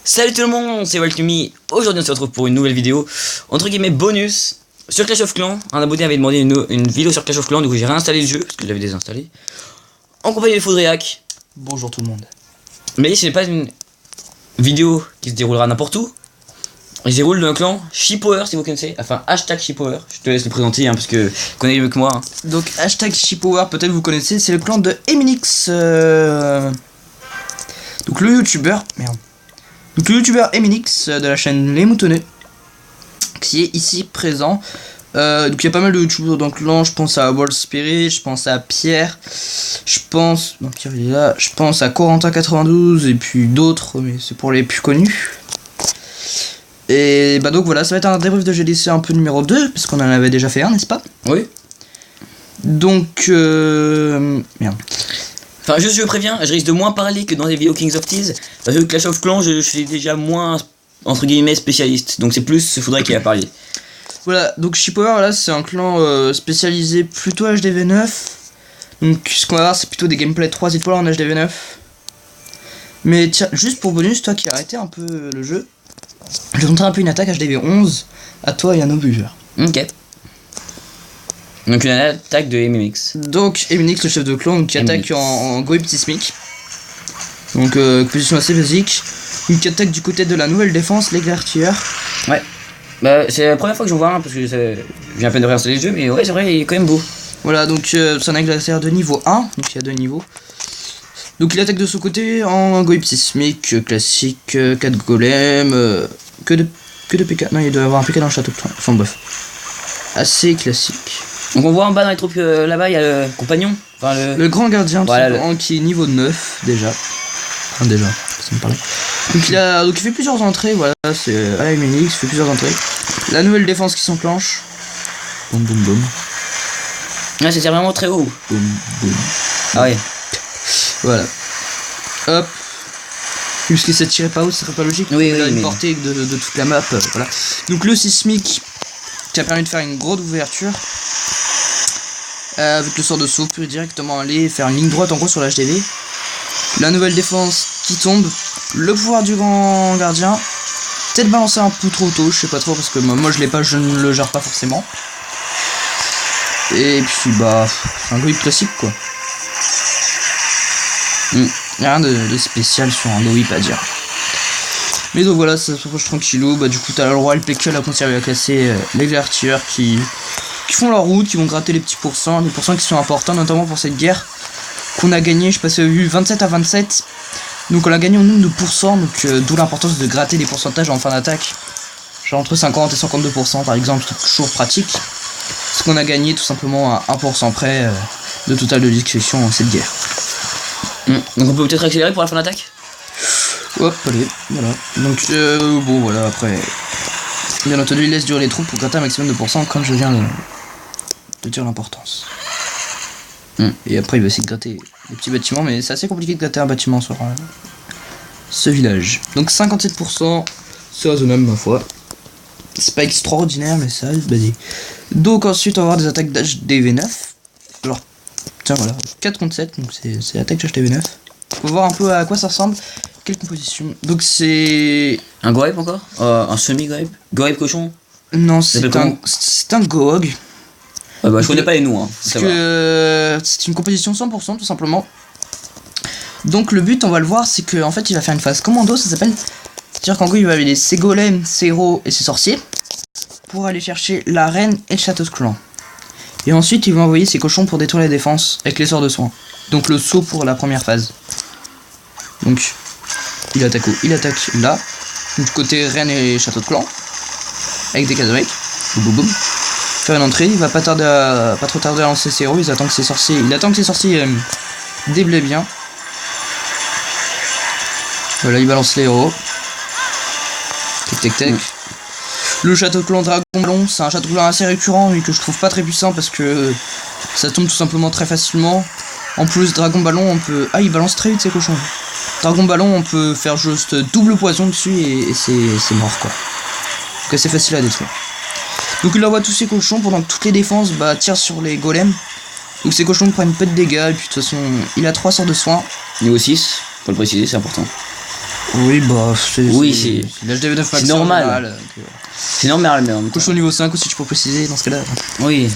Salut tout le monde, c'est Waltumi. Aujourd'hui on se retrouve pour une nouvelle vidéo entre guillemets bonus sur Clash of Clans. Un abonné avait demandé une vidéo sur Clash of Clans, du coup j'ai réinstallé le jeu parce que je l'avais désinstallé en compagnie de Foudriac. Bonjour tout le monde. Mais ce n'est pas une vidéo qui se déroulera n'importe où. Il se déroule dans le clan Sheepower, si vous connaissez, enfin hashtag Sheepower. Je te laisse le présenter parce que tu connais mieux que moi. Donc hashtag Sheepower, peut-être vous connaissez, c'est le clan de Eminix. Donc le youtubeur, Donc le youtubeur Eminix de la chaîne Les Moutonneux, qui est ici présent. Donc il y a pas mal de youtubeurs dans le clan, je pense à Wall Spirit, je pense à Pierre, non Pierre il est là, je pense à Corentin92 et puis d'autres, mais c'est pour les plus connus. Et bah donc voilà, ça va être un débrief de GDC un peu numéro 2, parce qu'on en avait déjà fait un, n'est-ce pas? Oui. Donc Enfin juste je préviens, je risque de moins parler que dans les vidéos Kings of Tease. Parce que Clash of Clans je suis déjà moins entre guillemets spécialiste. Donc c'est plus il faudrait qu'il a parlé. Voilà, donc Sheepower là c'est un clan spécialisé plutôt HDV9. Donc ce qu'on va voir c'est plutôt des gameplays 3 étoiles en HDV9. Mais tiens, juste pour bonus, toi qui as arrêté un peu le jeu, je vais montrer un peu une attaque HDV11 à toi et à nos viewers. Ok. Donc une attaque de Eminix. Donc Eminix le chef de clan qui attaque en Goib Sismic. Donc position assez basique. Une qui attaque du côté de la nouvelle défense, l'éclaireur. Ouais. Bah c'est la première fois que j'en vois un parce que j'ai à peine de réinstaller le jeu, mais ouais c'est vrai il est quand même beau. Voilà donc c'est un éclaireur de niveau 1, donc il y a 2 niveaux. Donc il attaque de son côté en Goib Sismic, classique, 4 golems, que de PK. Non il doit y avoir un PK dans le château de Toin. Enfin bref. Assez classique. Donc on voit en bas dans les troupes là-bas il y a le compagnon. Enfin le grand gardien voilà, qui est niveau 9 déjà. Enfin, déjà, ça me parlait. Donc il fait plusieurs entrées, voilà, c'est à la Eminix, il fait plusieurs entrées. La nouvelle défense qui s'enclenche. Boum boum boum. Ouais c'était vraiment très haut. Boum boum. Ah ouais. Voilà. Hop. Puisque ça tirait pas haut, ce serait pas logique. Oui, il a oui, une portée de toute la map, voilà. Donc le sismique qui a permis de faire une grosse ouverture. Avec le sort de saut, puis directement aller faire une ligne droite en gros sur l'HDV. La nouvelle défense qui tombe. Le pouvoir du grand gardien. Peut-être balancer un peu trop tôt, je sais pas trop parce que moi je l'ai pas, je ne le gère pas forcément. Et puis bah, c'est un Goib classique quoi. Rien de spécial sur un Goib à dire. Mais donc voilà, ça s'approche tranquillou. Bah du coup t'as le roi, le PQ, la conserve à casser, les vertueurs qui font leur route, qui vont gratter les petits pourcents, les pourcents qui sont importants notamment pour cette guerre qu'on a gagné, je sais pas si vous avez vu, 27 à 27. Donc on a gagné en nombre de pourcents, donc d'où l'importance de gratter les pourcentages en fin d'attaque. Genre entre 50 et 52% par exemple, c'est toujours pratique. Parce qu'on a gagné tout simplement à 1% près de total de discussion en cette guerre. Donc on peut peut-être accélérer pour la fin d'attaque. Hop, allez, voilà. Donc bon voilà, après bien entendu il laisse durer les troupes pour gratter un maximum de pourcents comme je viens de dire l'importance. Et après il va essayer de gratter les petits bâtiments, mais c'est assez compliqué de gratter un bâtiment sur ce village. Donc 57%, c'est raisonnable ma foi. C'est pas extraordinaire mais ça reste basique. Donc ensuite on va avoir des attaques d'HDV9. Alors tiens voilà, 4 contre 7, donc c'est l'attaque d'HDV9. On va voir un peu à quoi ça ressemble. Quelle composition. Donc c'est... Un Goib encore un semi-Goib. Goib cochon. Non c'est un Goog. Bah je connais pas les noms C'est une composition 100% tout simplement. Donc le but on va le voir c'est que en fait il va faire une phase commando, ça s'appelle. C'est-à-dire qu'en gros il va aller ses golems, ses héros et ses sorciers pour aller chercher la reine et le château de clan. Et ensuite il va envoyer ses cochons pour détruire les défenses avec les sorts de soin. Donc le saut pour la première phase. Donc il attaque là. Du côté reine et château de clan. Avec des cases avec. Boum boum boum. Faire une entrée, il va pas trop tarder à lancer ses héros, il attend que ses sorciers déblaient bien. Voilà, il balance les héros. Tac. Le château de clan Dragon Ballon, c'est un château de clan assez récurrent mais que je trouve pas très puissant parce que ça tombe tout simplement très facilement. En plus Dragon Ballon on peut... Ah il balance très vite ses cochons. Dragon Ballon on peut faire juste double poison dessus et c'est mort quoi. Donc c'est facile à détruire. Donc il envoie tous ses cochons pendant que toutes les défenses tirent sur les golems. Donc ces cochons prennent peu de dégâts et puis de toute façon il a 3 sorts de soins. Niveau 6, faut le préciser, c'est important. Oui, bah, Oui, c'est l'HDV9 c'est normal. C'est normal, mais en même temps. Cochon niveau 5 aussi, tu peux préciser dans ce cas-là. Oui.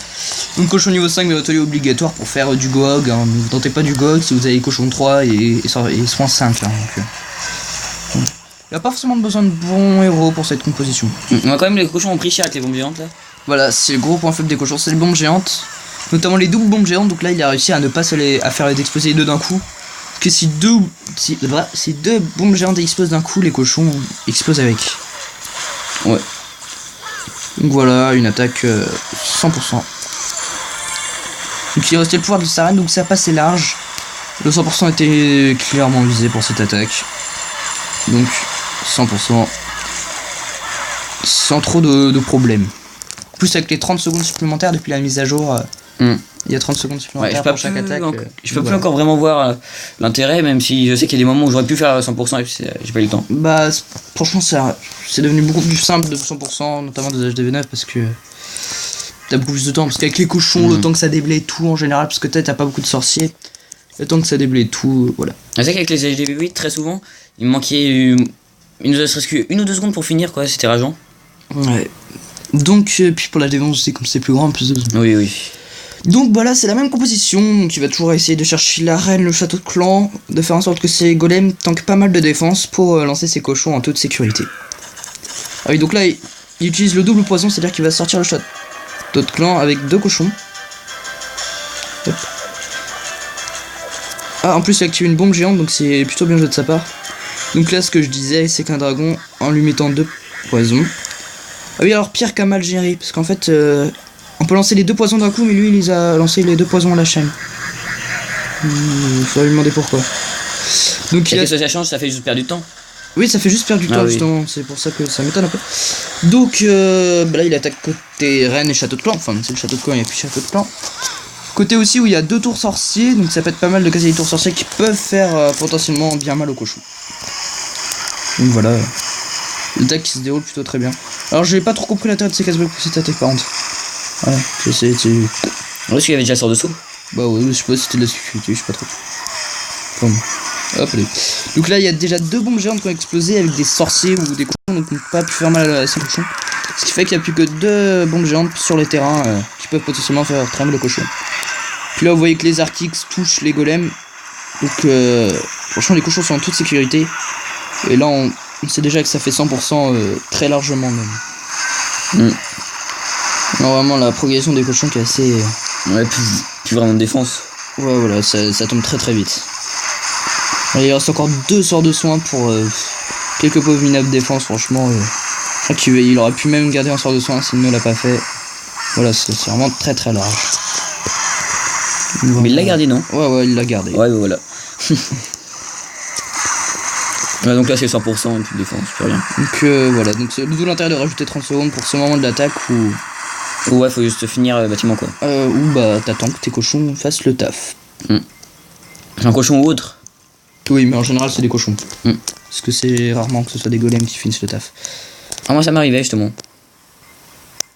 Donc, cochon niveau 5, mais atelier obligatoire pour faire du GOG. Hein. Ne vous tentez pas du GOG si vous avez cochon 3 et soin 5. Hein, donc, il n'y a pas forcément besoin de bons héros pour cette composition. Moi, quand même, les cochons ont pris cher avec les bombes géantes là. Voilà, c'est le gros point faible des cochons, c'est les bombes géantes. Notamment les doubles bombes géantes. Donc là, il a réussi à ne pas à faire exploser les deux d'un coup. Parce que si deux bombes géantes explosent d'un coup, les cochons explosent avec. Ouais. Donc voilà, une attaque 100%. Donc il restait le pouvoir de Saren, donc ça passait large. Le 100% était clairement visé pour cette attaque. Donc 100% sans trop de problèmes. Plus avec les 30 secondes supplémentaires depuis la mise à jour. Il y a 30 secondes supplémentaires pour chaque attaque. Je peux plus encore vraiment voir l'intérêt, même si je sais qu'il y a des moments où j'aurais pu faire 100% et puis j'ai pas eu le temps. Bah franchement c'est devenu beaucoup plus simple de 100%, notamment des HDV9 parce que t'as beaucoup plus de temps. Parce qu'avec les cochons, le temps que ça déblaye tout en général, parce que t'as pas beaucoup de sorciers, le temps que ça déblaye tout, voilà. C'est vrai qu'avec les HDV8, très souvent, il me manquait une ou deux secondes pour finir, quoi, c'était rageant. Ouais. Donc, puis pour la défense aussi, comme c'est plus grand, plus de secondes. Oui, oui. Donc voilà, c'est la même composition, qui va toujours essayer de chercher l'arène, le château de clan, de faire en sorte que ces golems tankent pas mal de défense pour lancer ses cochons en toute sécurité. Ah oui, donc là, il utilise le double poison, c'est-à-dire qu'il va sortir le château de clan avec 2 cochons. Hop. Ah, en plus, il a activé une bombe géante, donc c'est plutôt bien joué de sa part. Donc là, ce que je disais, c'est qu'un dragon, en lui mettant 2 poisons... Ah oui, alors pire qu'un mal géré, parce qu'en fait... on peut lancer les 2 poisons d'un coup, mais lui, il les a lancé les 2 poisons à la chaîne. Faudrait lui demander pourquoi. Donc et qu'est-ce que ça change? Ça fait juste perdre du temps. Oui, ça fait juste perdre du temps, justement. C'est pour ça que ça m'étonne un peu. Donc, là, il attaque côté reine et château de clan. Enfin, c'est le château de clan, il n'y a plus château de clan. Côté aussi où il y a 2 tours sorciers, donc ça peut être pas mal de caser les tours sorciers qui peuvent faire potentiellement bien mal au cochon. Donc voilà. L'attaque qui se déroule plutôt très bien. Alors, j'ai pas trop compris l'intérêt de ces casse-blocs pour cette attaque, par contre. Ouais, c'est... Est-ce qu'il y avait déjà sort dessous? Bah ouais, je sais pas si c'était de la sécurité, je sais pas trop. Comme... Hop, allez. Donc là, il y a déjà 2 bombes géantes qui ont explosé avec des sorciers ou des cochons, donc on peut pas pu faire mal à ces cochons. Ce qui fait qu'il n'y a plus que 2 bombes géantes sur les terrains qui peuvent potentiellement faire très mal aux cochons. Puis là, vous voyez que les Arctiques touchent les golems. Donc, franchement, les cochons sont en toute sécurité. Et là, on sait déjà que ça fait 100% très largement même. Non, vraiment, la progression des cochons qui est assez... Ouais, plus vraiment de défense. Ouais, voilà, ça tombe très très vite. Il reste encore 2 sorts de soins pour quelques pauvres minables défense, franchement. Je crois qu'il aurait pu même garder un sort de soin s'il ne l'a pas fait. Voilà, c'est vraiment très très large. Mais il l'a gardé, non? Ouais, il l'a gardé. Ouais, voilà. Ouais, donc là c'est 100% et puis défense, plus rien. Donc voilà, donc c'est d'où l'intérêt de rajouter 30 secondes pour ce moment de l'attaque où... Ouais, faut juste finir le bâtiment quoi. Ou bah t'attends que tes cochons fassent le taf. Un cochon ou autre? Oui, mais en général c'est des cochons. Parce que c'est rarement que ce soit des golems qui finissent le taf. Ah, moi ça m'arrivait justement.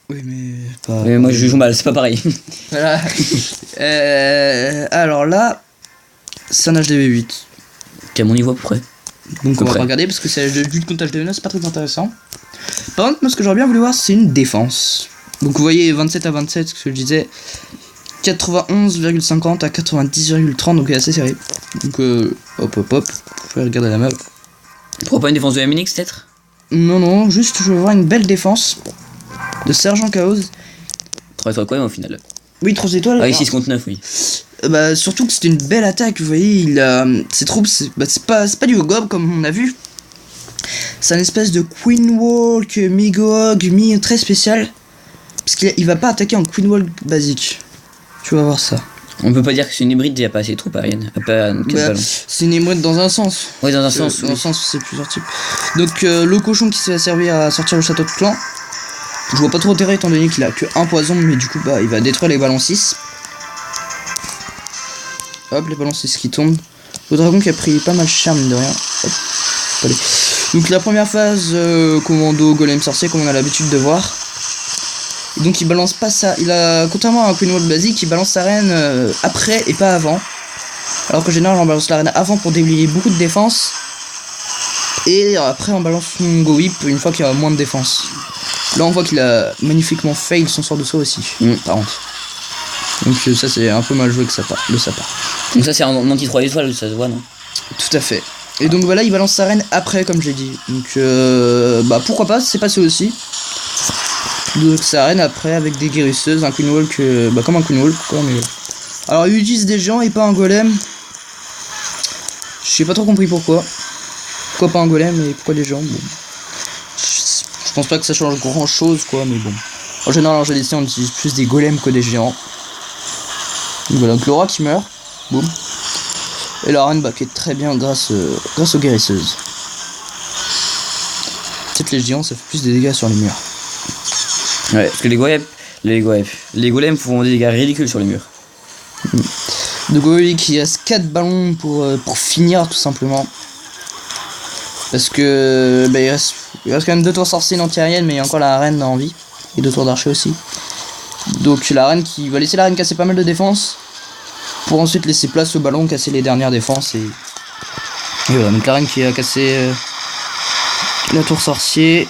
Oui, mais pas... Mais moi je joue mal, c'est pas pareil. Voilà. Alors là, c'est un HDV8. T'es à mon niveau à peu près. Donc on va pas regarder parce que c'est lutte contre HDV9, c'est pas très intéressant. Par contre, moi ce que j'aurais bien voulu voir, c'est une défense. Donc vous voyez 27 à 27, ce que je disais. 91,50 à 90,30, donc c'est assez serré. Donc hop, vous pouvez regarder la map. Pourquoi pas une défense de MNX peut-être? Non, juste je veux voir une belle défense de Sergent Chaos. 3 étoiles quand même au final. Oui, 3 étoiles. Ah oui, 6 contre 9, oui. Bah surtout que c'était une belle attaque, vous voyez, il a... Ses troupes, c'est pas du gob comme on a vu. C'est un espèce de Queen Walk, mi-Gog, très spécial. Parce qu'il va pas attaquer en Queen Walk basique. Tu vas voir ça. On peut pas dire que c'est une hybride, il y a pas assez de troupes aériennes. C'est une hybride dans un sens. Oui, dans un sens. Dans un sens, c'est plusieurs types. Donc le cochon qui s'est servi à sortir le château de clan. Je vois pas trop intérêt étant donné qu'il a que un poison, mais du coup bah il va détruire les ballons 6. Hop, les ballons 6 qui tombent. Le dragon qui a pris pas mal cher mine de rien. Hop, allez. Donc la première phase, commando golem sorcier comme on a l'habitude de voir. Et donc il balance pas ça. Il a, contrairement à un Queen World basique, il balance sa reine après et pas avant. Alors qu'en général on balance la reine avant pour déblayer beaucoup de défense. Et après on balance son Go Whip une fois qu'il y a moins de défense. Là on voit qu'il a magnifiquement fail son sort de saut aussi, par contre. Donc ça c'est un peu mal joué de sa part. Donc ça c'est un anti 3 étoiles, ça se voit non? Tout à fait. Et donc voilà, il balance sa reine après comme j'ai dit. Donc bah pourquoi pas, c'est passé aussi. Donc sa reine après avec des guérisseuses, un Queen Walk, bah comme un Queen Walk quoi, mais... Alors il utilise des géants et pas un golem. J'ai pas trop compris pourquoi. Pourquoi pas un golem et pourquoi les géants, bon. Je pense pas que ça change grand chose quoi, mais bon. En général en GDC on utilise plus des golems que des géants. Donc voilà, donc le roi qui meurt. Boum. Et la reine bah, qui est très bien grâce aux guérisseuses. Peut-être les géants ça fait plus de dégâts sur les murs. Ouais, parce que les golems font des dégâts ridicules sur les murs. Donc oui, qui reste 4 ballons pour finir tout simplement. Parce que bah, il reste quand même 2 tours sorciers, une anti-aérienne, mais il y a encore la reine en vie. Et 2 tours d'archer aussi. Donc la reine qui va laisser la reine casser pas mal de défense. Pour ensuite laisser place au ballon, casser les dernières défenses. Et voilà, donc la reine qui a cassé la tour sorcier.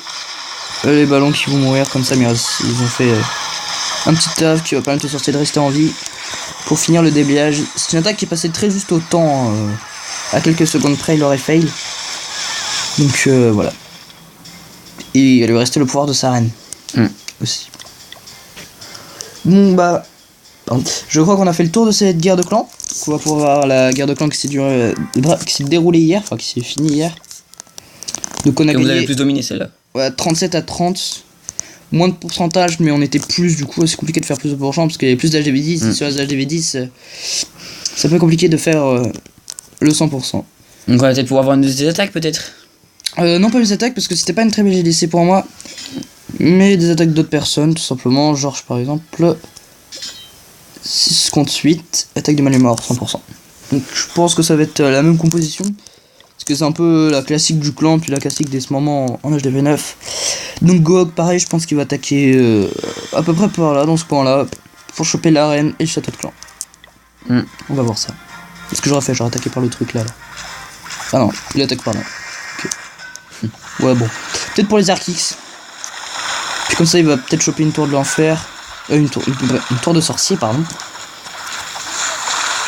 Les ballons qui vont mourir comme ça, mais ils ont fait un petit taf qui va permettre aux sorciers de rester en vie. Pour finir le déblayage. C'est une attaque qui est passée très juste au temps. À quelques secondes près, il aurait fail. Donc voilà. Et il lui restait le pouvoir de sa reine. Aussi. Bon bah... Je crois qu'on a fait le tour de cette guerre de clans. On va pouvoir voir la guerre de clans qui s'est déroulée hier. Enfin qui s'est finie hier. Donc on a gagné... Vous avez plus dominé celle-là. Ouais, 37 à 30. Moins de pourcentage, mais on était plus, du coup c'est compliqué de faire plus de pourcent parce qu'il y avait plus d'HDV10. Et sur les HDV10, c'est peu compliqué de faire le 100%. Donc on va peut-être pouvoir avoir une de ces attaques peut-être. Non, pas les attaques parce que c'était pas une très belle GDC pour moi. Mais des attaques d'autres personnes, tout simplement. Georges par exemple. 6 contre 8, attaque de Malumor, 100%. Donc je pense que ça va être la même composition. Parce que c'est un peu la classique du clan, puis la classique de ce moment en HDV9. Donc Gog, pareil, je pense qu'il va attaquer à peu près par là, dans ce coin-là, pour choper l'arène et le château de clan. On va voir ça. Qu'est-ce que j'aurais fait? J'aurais attaqué par le truc là. Ah non, il attaque par là. Okay. Ouais, bon. Peut-être pour les Archix. Puis comme ça, il va peut-être choper une tour de l'enfer. Une tour de sorcier, pardon.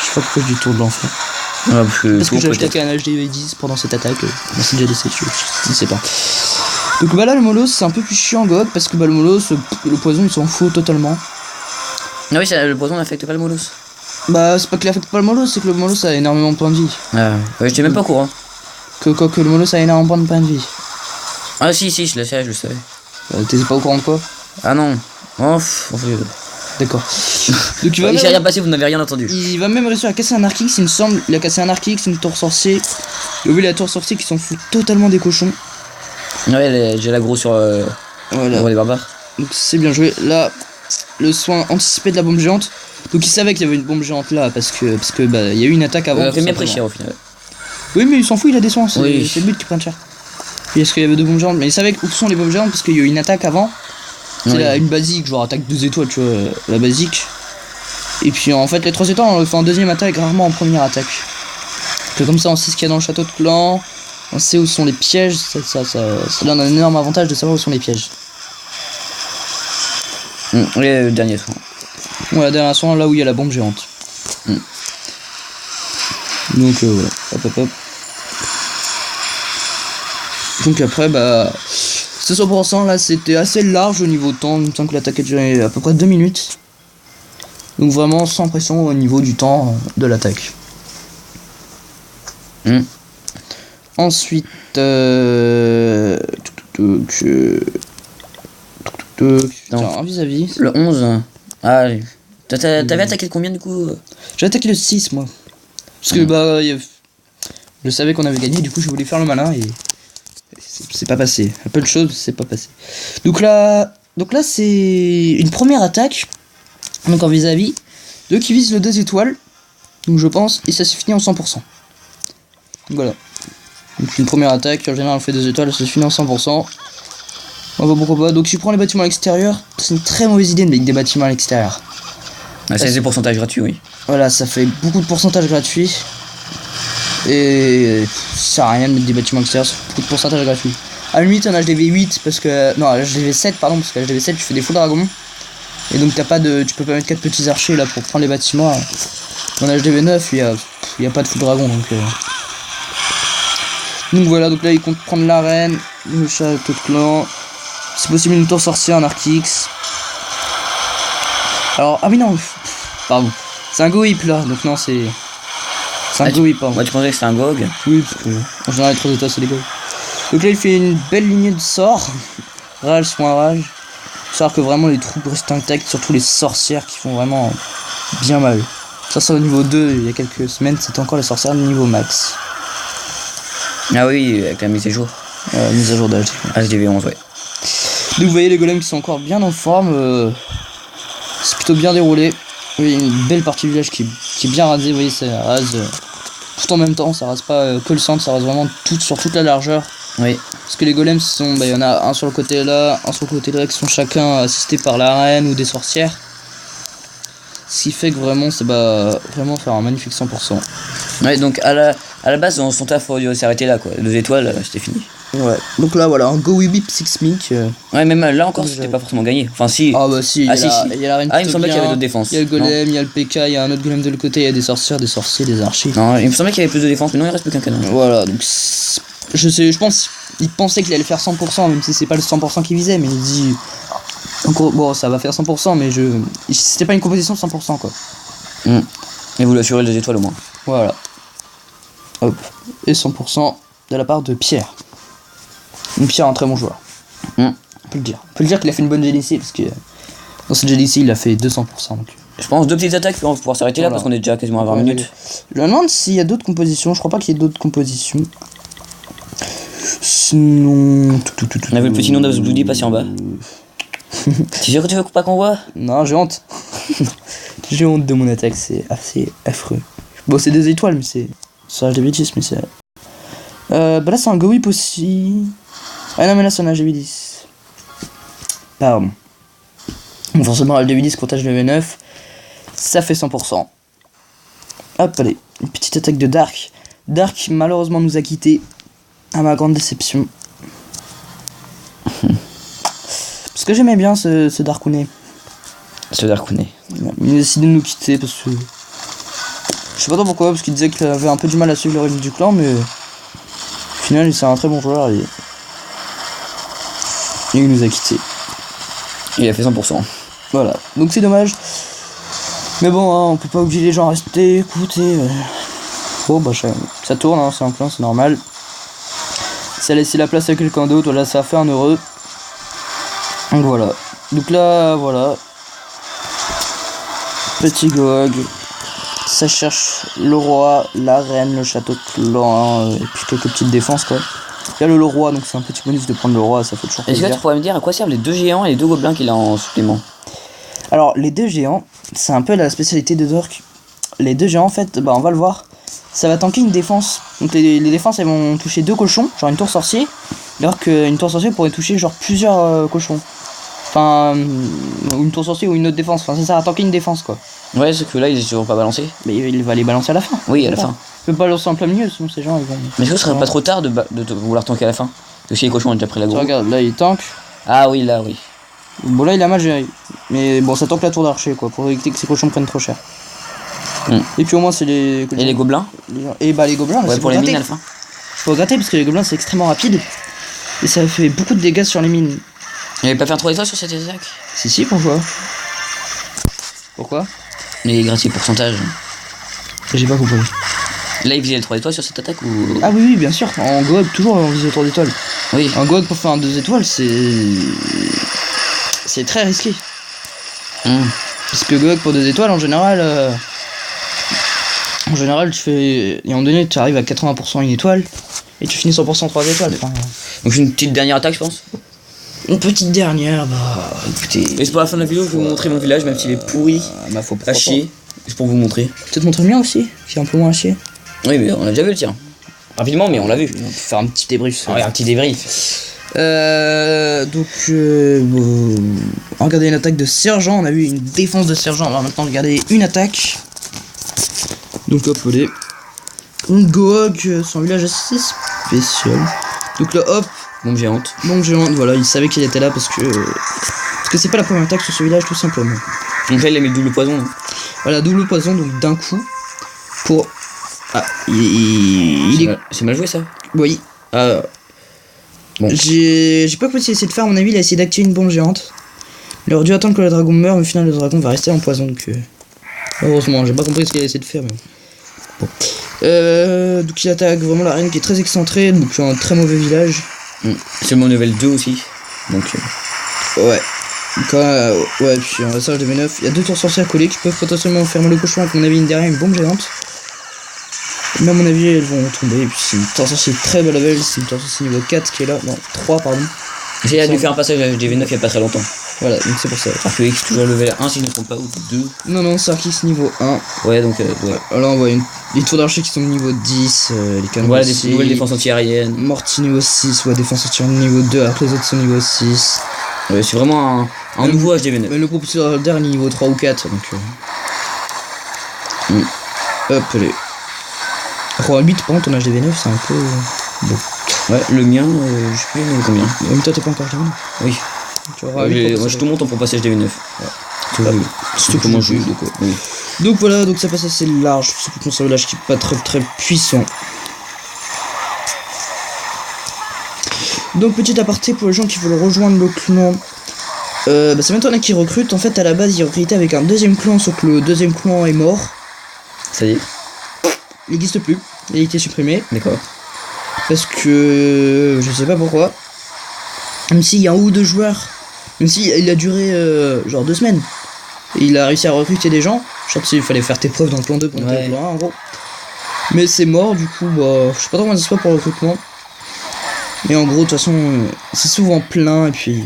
Je sais pas pourquoi je dis tour de l'enfer. Ah, parce que j'ai attaqué un HDV10 pendant cette attaque. Merci déjà d'essayer, je sais pas. Donc bah là le Molos c'est un peu plus chiant Gog parce que bah le Molos, le poison il s'en fout totalement. Ah oui, le poison n'affecte pas le Molos. Bah c'est pas qu'il affecte pas le Molos, c'est que le Molos a énormément de points de vie. Ah ouais, j'étais même pas au courant. Que le Molos a énormément de points de vie. Ah si, je le savais. T'es pas au courant de quoi? Ah non. Oh, d'accord. Donc il s'est rien passé, vous n'avez rien entendu. Il va même réussir à casser un Archix, il me semble. Il a cassé un Archix, une tour sorcier. Et oui, la tour sorcier qui s'en fout totalement des cochons. Ouais, j'ai l'aggro sur voilà. les barbares. Donc c'est bien joué. Là, le soin anticipé de la bombe géante. Donc il savait qu'il y avait une bombe géante là parce que bah il y a eu une attaque avant. Il a fait bien pris cher au final. Oui, mais il s'en fout, il a des soins, c'est oui. Le but qui prend cher. Est-ce qu'il y avait 2 bombes géantes? Mais il savait où sont les bombes géantes parce qu'il y a eu une attaque avant. C'est une basique, genre attaque 2 étoiles, tu vois, la basique. Et puis en fait, les 3 étoiles, on le fait en deuxième attaque, rarement en première attaque. Donc, comme ça, on sait ce qu'il y a dans le château de clan, on sait où sont les pièges, ça donne un énorme avantage de savoir où sont les pièges. Et le dernier soin. Ouais, le dernier soin, là où il y a la bombe géante. Donc voilà, hop. Donc après, bah... Ce 100% là c'était assez large au niveau temps, il me semble que l'attaque a duré à peu près 2 minutes. Donc vraiment sans pression au niveau du temps de l'attaque. Ensuite, un vis-à-vis. Le 11. Ah, t'avais attaqué combien du coup? J'ai attaqué le 6 moi. Parce que bah, je savais qu'on avait gagné, du coup je voulais faire le malin et... C'est pas passé. Un peu de choses, c'est pas passé. Donc là c'est une première attaque. Donc en vis-à-vis. Qui vise le 2 étoiles. Donc je pense. Et ça se finit en 100%. Donc voilà. Donc une première attaque. En général on fait 2 étoiles. Ça se finit en 100%. On va pourquoi pas. Donc si je prends les bâtiments à l'extérieur. C'est une très mauvaise idée de mettre des bâtiments à l'extérieur. Ah, c'est des pourcentages gratuits, oui. Voilà, ça fait beaucoup de pourcentage gratuit. Et ça sert à rien de mettre des bâtiments extérieurs, c'est beaucoup de pourcentage gratuit. À la limite, en HDV 8, parce que. Non, HDV 7, pardon, parce que HDV 7, tu fais des faux dragons. Et donc, t'as pas de. Tu peux pas mettre 4 petits archers là pour prendre les bâtiments. Dans HDV 9, il y a pas de faux dragon donc. Donc voilà, donc là, il compte prendre l'arène, le château de clan. C'est possible une tour sorcière en Arc-X. Alors, ah oui, non, pardon. C'est un Go Whip là, donc non, c'est. C'est un Go Whip, pardon. Moi, tu pensais que c'était un GOG? Oui, parce que en général, les 3 étoiles, c'est des Go. Donc là, il fait une belle lignée de sorts. Rage, soin, rage. Faut savoir que vraiment les troupes restent intactes, surtout les sorcières qui font vraiment bien mal. Ça, c'est au niveau 2, il y a quelques semaines, c'était encore les sorcières de niveau max. Ah oui, avec la mise à jour. Mise à jour d'HDV. HDV 11, ouais. Donc vous voyez les golems qui sont encore bien en forme. C'est plutôt bien déroulé. Oui, une belle partie du village qui est bien rasée. Vous voyez, ça rase tout en même temps. Ça rase pas que le centre, ça rase vraiment tout, sur toute la largeur. Oui. Parce que les golems sont. Il y en a un sur le côté là, un sur le côté là, qui sont chacun assistés par la reine ou des sorcières. Ce qui fait que vraiment, c'est vraiment faire un magnifique 100%. Ouais, donc à la base, son taf audio s'est arrêté là, quoi. 2 étoiles, c'était fini. Ouais, donc là voilà, un Go Whip 6 mic. Ouais, même là encore, c'était pas forcément gagné. Enfin, si. Ah bah si, Ah, il y a la reine. Ah, il me semblait qu'il y avait d'autres défenses. Il y a le golem, il y a le PK, il y a un autre golem de l'autre côté, il y a des sorcières, des sorciers, des archers. Non, il me semblait qu'il y avait plus de défense, mais non, il reste plus qu'un canon. Voilà, donc je pense il pensait qu'il allait faire 100%, même si c'est pas le 100% qu'il visait, mais il dit encore bon, ça va faire 100%, mais c'était pas une composition de 100% quoi. Et vous l'assurez les 2 étoiles au moins. Voilà. Hop. Et 100% de la part de Pierre. Donc Pierre est un très bon joueur. On peut le dire. On peut le dire qu'il a fait une bonne GDC parce que dans cette GDC il a fait 200%. Donc. Je pense 2 petites attaques pour pouvoir s'arrêter là parce qu'on est déjà quasiment à 20 minutes. Je me demande s'il y a d'autres compositions. Je crois pas qu'il y ait d'autres compositions. Sinon. On a vu le petit nom d'Azbloody passer en bas. Tu sûr que tu veux pas qu'on voit? Non, j'ai honte. J'ai honte de mon attaque, c'est assez affreux. Bon, c'est 2 étoiles, mais c'est. Ça reste des bêtises, mais c'est. Bah là, c'est un Go Whip aussi. Ah non, mais là, c'est un HDV10. Pardon. Bon, forcément, HDV10 contre HDV9, ça fait 100%. Hop, allez. Une petite attaque de Dark. Dark, malheureusement, nous a quittés. À ma grande déception. Parce que j'aimais bien ce Darkounet. Ce Darkounet. Il a décidé de nous quitter parce que. Je sais pas trop pourquoi, parce qu'il disait qu'il avait un peu du mal à suivre le rythme du clan, mais. Au final, c'est un très bon joueur et il nous a quittés. Il a fait 100%. Voilà, donc c'est dommage. Mais bon, hein, on peut pas obliger les gens à rester, écoutez. Bon, bah ça tourne, hein, c'est un clan, c'est normal. Ça a laissé la place à quelqu'un d'autre, voilà, ça a fait un heureux. Donc voilà. Donc là, voilà. Petit Gog. Ça cherche le roi, la reine, le château de clan, et puis quelques petites défenses quoi. Il y a le roi, donc c'est un petit bonus de prendre le roi, ça fait toujours plaisir. Est-ce que tu pourrais me dire à quoi servent les 2 géants et les 2 gobelins qu'il a en supplément? Alors les 2 géants, c'est un peu la spécialité de Dork. Les 2 géants en fait, bah on va le voir. Ça va tanker une défense. Donc les défenses elles vont toucher 2 cochons, genre une tour sorcier. Alors qu'une tour sorcier pourrait toucher genre plusieurs cochons. Enfin, une tour sorcier ou une autre défense. Enfin ça sert à tanker une défense quoi. Ouais, c'est que là, ils est toujours pas balancé. Mais il va les balancer à la fin. Oui, à la fin. Il peut pas lancer en plein milieu, sinon ces gens ils vont. Mais est-ce que ce serait pas trop tard de vouloir tanker à la fin? Parce que si les cochons ont déjà pris la go. Regarde, là il tank. Ah oui, là, oui. Bon là il a mal géré. Mais bon ça tank la tour d'archer quoi, pour éviter que ces cochons prennent trop cher. Et puis au moins c'est les. Et les gobelins? Et bah les gobelins, ouais, pour les mines à la fin. Faut gratter parce que les gobelins c'est extrêmement rapide. Et ça fait beaucoup de dégâts sur les mines. Il avait pas fait un 3 étoiles sur cette attaque? Si, pourquoi? Pourquoi? Mais gratuit pourcentage. J'ai pas compris. Là, il visait le 3 étoiles sur cette attaque ou. Ah oui, bien sûr. En Goag, toujours on vise le 3 étoiles. Oui. En Goag pour faire un 2 étoiles, c'est très risqué. Parce que Goag pour 2 étoiles, en général, tu fais. Et à un moment donné, tu arrives à 80% une étoile. Et tu finis 100% 3 étoiles. Enfin, donc une petite dernière attaque, je pense. Une petite dernière, bah écoutez. Et c'est pour la fin de la vidéo, je vais vous montrer mon village, même s'il est pourri, faut à chier. C'est pour vous montrer. Peut-être montrer le mien aussi, qui est un peu moins à chier. Oui, mais on a déjà vu le tien. Rapidement, mais on l'a vu. On peut faire un petit débrief. Ouais, un petit débrief. On regardait une attaque de sergent, on a vu une défense de sergent. Alors maintenant, regardez une attaque. Donc hop, allez. Gohog, c'est un village assez spécial. Donc là, hop, Bombe géante. bombe géante, voilà, il savait qu'il était là parce que c'est pas la première attaque sur ce village, tout simplement. Donc là, il a mis le double poison. Voilà, double poison, donc d'un coup, pour... Ah, il est... C'est mal joué ça. Oui. Ah. Bon. J'ai pas compris ce qu'il a essayé de faire, à mon avis, il a essayé d'activer une bombe géante. Il aurait dû attendre que le dragon meure, mais au final, le dragon va rester en poison, donc... Heureusement, j'ai pas compris ce qu'il a essayé de faire, mais... Bon. Donc il attaque vraiment l'arène qui est très excentrée, donc un très mauvais village. C'est mon level 2 aussi. Donc. Ouais. Ouais, puis un passage de V9. Il y a 2 tours sorcières collées qui peuvent potentiellement fermer le cochon avec, à mon avis, une derrière une bombe géante. Mais à mon avis, elles vont tomber. Et puis c'est une tour sorcière très bas level. C'est une tour sorcière niveau 4 qui est là. Non, 3, pardon. J'ai dû faire un passage avec des V9 il y a pas très longtemps. Voilà, donc c'est pour ça. Alors que X toujours level 1 si je ne me trompe pas, ou 2. Non, non, Sarkis niveau 1. Ouais, donc. Ouais. Là, on voit les tours d'archer qui sont niveau 10. Les canons Voilà, aussi. des nouvelles défenses anti-aériennes. Morty niveau 6. Ouais, défense anti niveau 2. Alors que les autres sont niveau 6. Ouais, c'est vraiment un nouveau HDV9. Mais le propulseur d'air est niveau 3 ou 4. Donc. Hop, allez. Roi 8, par contre, ton HDV9, c'est un peu. Bon. Ouais, le mien, je sais plus combien. Mais toi, t'es pas encore HDV9. Oui. Tu auras 8 moi je te montre pour passer HDV9. C'est comment je joue. Oui. Donc voilà, donc ça passe assez large. C'est pour un village qui est pas très puissant. Donc petit aparté pour les gens qui veulent rejoindre le clan. C'est maintenant qui recrute. En fait, à la base, il recrutait avec un deuxième clan, sauf que le deuxième clan est mort. Ça y est. Il n'existe plus. Il a été supprimé. D'accord. Parce que je sais pas pourquoi. Même s'il y a un ou deux joueurs, même si il a duré genre 2 semaines. Et il a réussi à recruter des gens. Je sais qu'il fallait faire tes preuves dans le plan 2 pour monter le plan 1 en gros. Mais c'est mort du coup, bah je sais pas trop comment ça se passe pour le recrutement. Mais en gros de toute façon c'est souvent plein et puis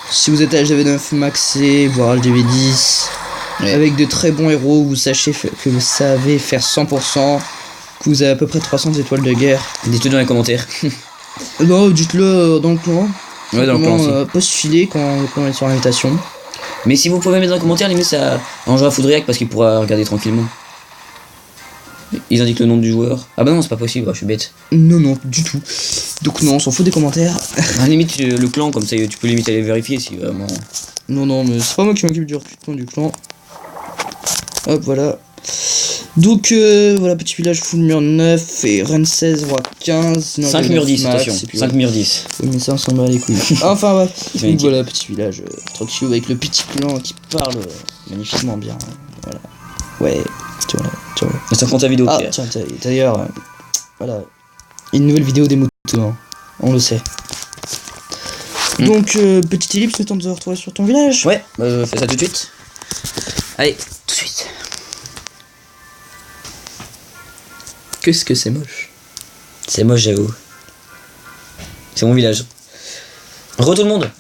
si vous êtes à HDV9 maxé, voire HDV10, avec de très bons héros, vous sachez que vous savez faire 100%, que vous avez à peu près 300 étoiles de guerre. Dites-le dans les commentaires. Non, dites-le dans le clan. Ouais, dans le clan aussi. Postuler quand on est sur l'invitation. Mais si vous pouvez mettre dans les commentaires, limite ça arrangera Foudriac parce qu'il pourra regarder tranquillement. Ils indiquent le nom du joueur. Ah bah non, c'est pas possible, je suis bête. Non, du tout. Donc non, on s'en fout des commentaires. À limite le clan, comme ça tu peux limite aller vérifier si vraiment. Non, mais c'est pas moi qui m'occupe du recrutement du clan. Hop, voilà. Donc voilà, petit village full mur 9 et reine 16, roi 15. 5 murs 10, attention. 5 murs 10. Oui, mais ça on s'en bat les couilles. Enfin, ouais. C'est Donc voilà, petit village tranquille avec le petit clan qui parle magnifiquement bien. Voilà. Ouais, tu vois. C'est un compte à vidéo. Ah, tiens, d'ailleurs, voilà. Une nouvelle vidéo des motos, hein. On le sait. Donc, petite ellipse, le temps de te retrouver sur ton village. Ouais, fais ça tout de suite. Allez, tout de suite. Qu'est-ce que c'est moche. C'est moche, j'avoue. C'est mon village. Re tout le monde.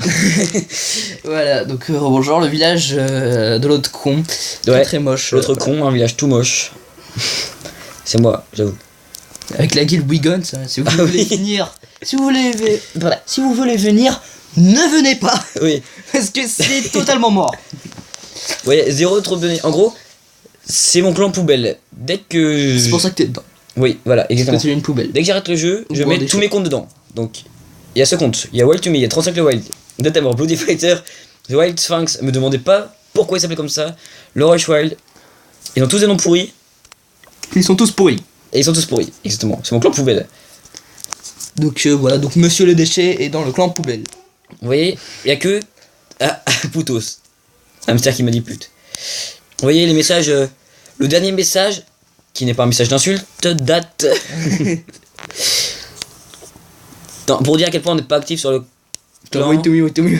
Voilà, donc bonjour, le village de l'autre con. Ouais, très moche. L'autre con, un village tout moche. C'est moi, j'avoue. Avec la guilde Wiggons, si vous voulez venir. Si vous voulez venir, ne venez pas. Oui. Parce que c'est totalement mort. Ouais, 0 trop donné. En gros, c'est mon clan poubelle. Dès que. C'est pour ça que t'es dedans. Oui, voilà, exactement. Parce que tu es une poubelle. Dès que j'arrête le jeu, je Ou mets des tous choses. mes comptes dedans. Donc, il y a ce compte, il y a Wild to Me, il y a 35 le Wild, notamment Bloody Fighter, The Wild Sphinx. Me demandez pas pourquoi il s'appelait comme ça. Le Rush Wild. Ils ont tous des noms pourris. Ils sont tous pourris. Et ils sont tous pourris, exactement. C'est mon clan poubelle. Donc voilà, donc Monsieur le Déchet est dans le clan poubelle. Vous voyez, il y a que. Ah, Poutos. Hamster qui m'a dit pute. Vous voyez les messages. Le dernier message, qui n'est pas un message d'insulte, date. Non, pour dire à quel point on n'est pas actif sur le clan. Wait to me.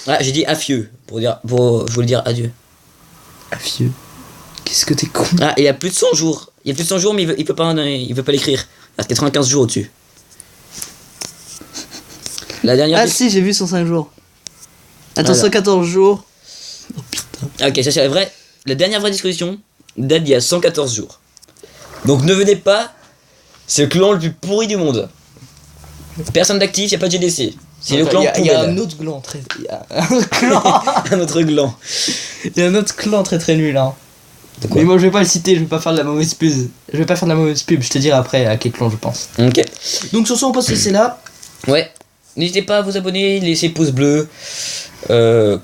Ah, j'ai dit afieux. Je voulais dire adieu. Ah vieux. Qu'est-ce que t'es con. Ah, et il y a plus de 100 jours. Il y a plus de 100 jours, mais il peut pas l'écrire. Il y a 95 jours au-dessus. La dernière. Ah si, j'ai vu 105 jours. Attends, Voilà. 114 jours. Oh putain. Ah, ok, ça c'est la vraie. La dernière vraie discussion date d'il y a 114 jours. Donc ne venez pas. C'est le clan le plus pourri du monde. Personne d'actif, y a pas de GDC. C'est le clan Il y a poubelle. un autre clan très. Il y a un autre clan. Un autre clan. Il y a un autre clan très nul hein. De quoi? Mais moi je vais pas le citer, je vais pas faire de la mauvaise pub. Je vais pas faire de la mauvaise pub, je te dirai après à quel clan je pense. Ok. Donc sur ce on peut se laisser là. Ouais. N'hésitez pas à vous abonner, laisser pouce bleu,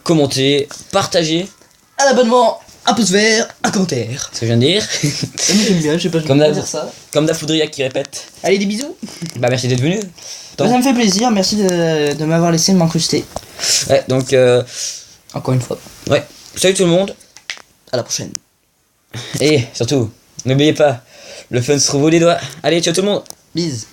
commenter, partager. Un abonnement, un pouce vert, un commentaire. Ce que je viens de dire. Ça me j'aime bien, je sais pas, je Comme peux pas d'hab. dire ça. Comme Dafoudriac qui répète. Allez des bisous. Bah merci d'être venu. Ça me fait plaisir, merci de m'avoir laissé m'incruster. Ouais, donc Encore une fois. ouais. Salut tout le monde. À la prochaine. Et surtout, n'oubliez pas, le fun se trouve au les doigts. Allez, ciao tout le monde. Bise.